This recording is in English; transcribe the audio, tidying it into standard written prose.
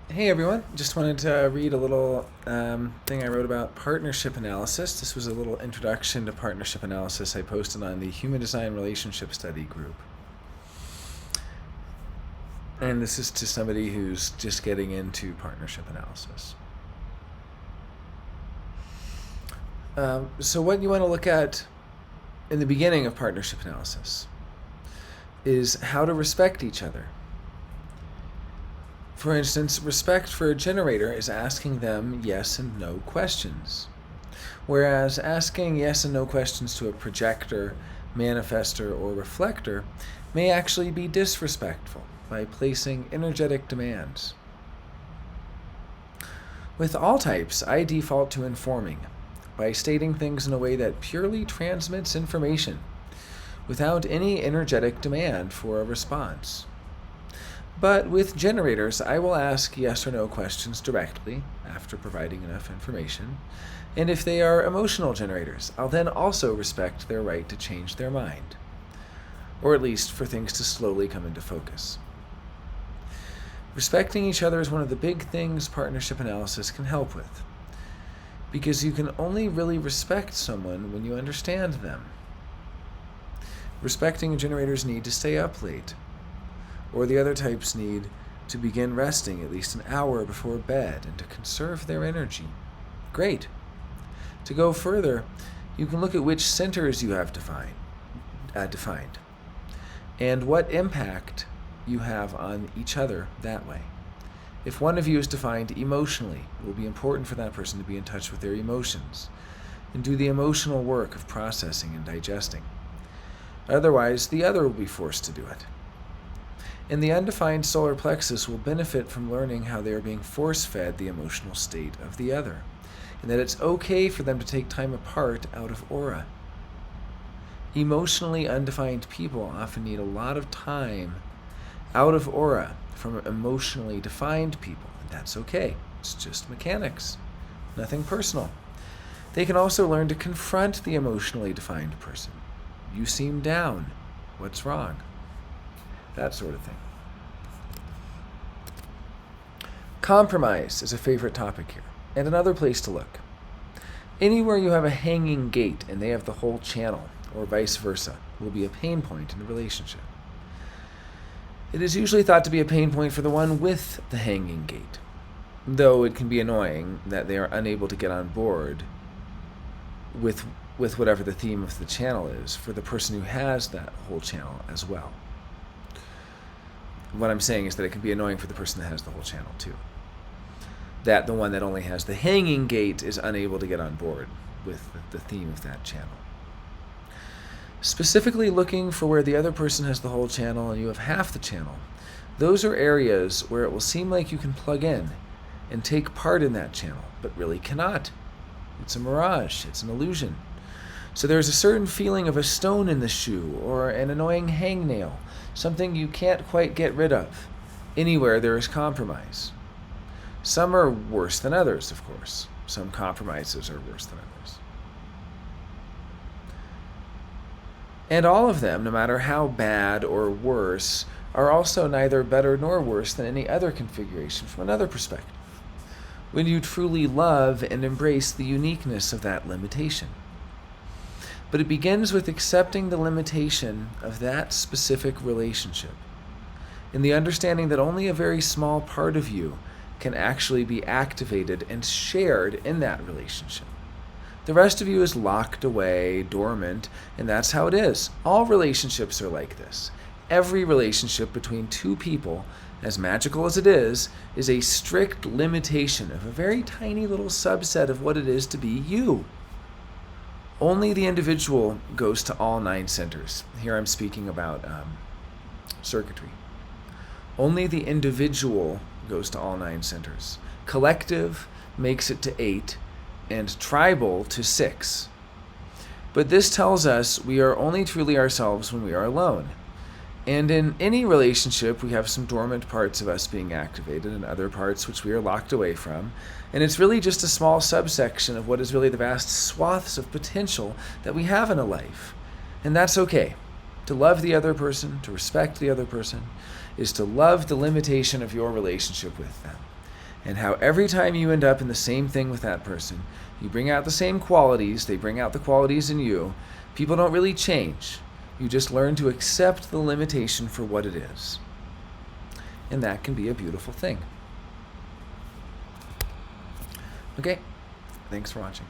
Hey everyone, just wanted to read a little thing I wrote about partnership analysis. This was a little introduction to partnership analysis I posted on the Human Design Relationship Study group. And this is to somebody who's just getting into partnership analysis. So what you want to look at in the beginning of partnership analysis is how to respect each other. For instance, respect for a generator is asking them yes and no questions, whereas asking yes and no questions to a projector, manifestor, or reflector may actually be disrespectful by placing energetic demands. With all types, I default to informing by stating things in a way that purely transmits information without any energetic demand for a response. But with generators, I will ask yes or no questions directly after providing enough information. And if they are emotional generators, I'll then also respect their right to change their mind, or at least for things to slowly come into focus. Respecting each other is one of the big things partnership analysis can help with, because you can only really respect someone when you understand them. Respecting generators need to stay up late, or the other types need to begin resting at least an hour before bed and to conserve their energy. Great. To go further, you can look at which centers you have defined and what impact you have on each other that way. If one of you is defined emotionally, it will be important for that person to be in touch with their emotions and do the emotional work of processing and digesting. Otherwise, the other will be forced to do it. And the undefined solar plexus will benefit from learning how they are being force-fed the emotional state of the other, and that it's okay for them to take time apart out of aura. Emotionally undefined people often need a lot of time out of aura from emotionally defined people, and that's okay. It's just mechanics, nothing personal. They can also learn to confront the emotionally defined person. You seem down. What's wrong? That sort of thing. Compromise is a favorite topic here, and another place to look. Anywhere you have a hanging gate and they have the whole channel, or vice versa, will be a pain point in the relationship. It is usually thought to be a pain point for the one with the hanging gate, though it can be annoying that they are unable to get on board with whatever the theme of the channel is for the person who has that whole channel as well. What I'm saying is that it can be annoying for the person that has the whole channel too. That the one that only has the hanging gate is unable to get on board with the theme of that channel. Specifically looking for where the other person has the whole channel and you have half the channel, those are areas where it will seem like you can plug in and take part in that channel, but really cannot. It's a mirage, it's an illusion. So there's a certain feeling of a stone in the shoe or an annoying hangnail, something you can't quite get rid of. Anywhere there is compromise. Some are worse than others, of course. Some compromises are worse than others. And all of them, no matter how bad or worse, are also neither better nor worse than any other configuration from another perspective, when you truly love and embrace the uniqueness of that limitation. But it begins with accepting the limitation of that specific relationship, and the understanding that only a very small part of you can actually be activated and shared in that relationship. The rest of you is locked away, dormant, and that's how it is. All relationships are like this. Every relationship between two people, as magical as it is a strict limitation of a very tiny little subset of what it is to be you. Only the individual goes to all 9 centers. Here I'm speaking about circuitry. Only the individual goes to all 9 centers. Collective makes it to 8, and tribal to 6. But this tells us we are only truly ourselves when we are alone. And in any relationship, we have some dormant parts of us being activated and other parts which we are locked away from. And it's really just a small subsection of what is really the vast swaths of potential that we have in a life. And that's okay. To love the other person, to respect the other person, is to love the limitation of your relationship with them. and how every time you end up in the same thing with that person, you bring out the same qualities, they bring out the qualities in you. People don't really change. You just learn to accept the limitation for what it is. And that can be a beautiful thing. Okay, thanks for watching.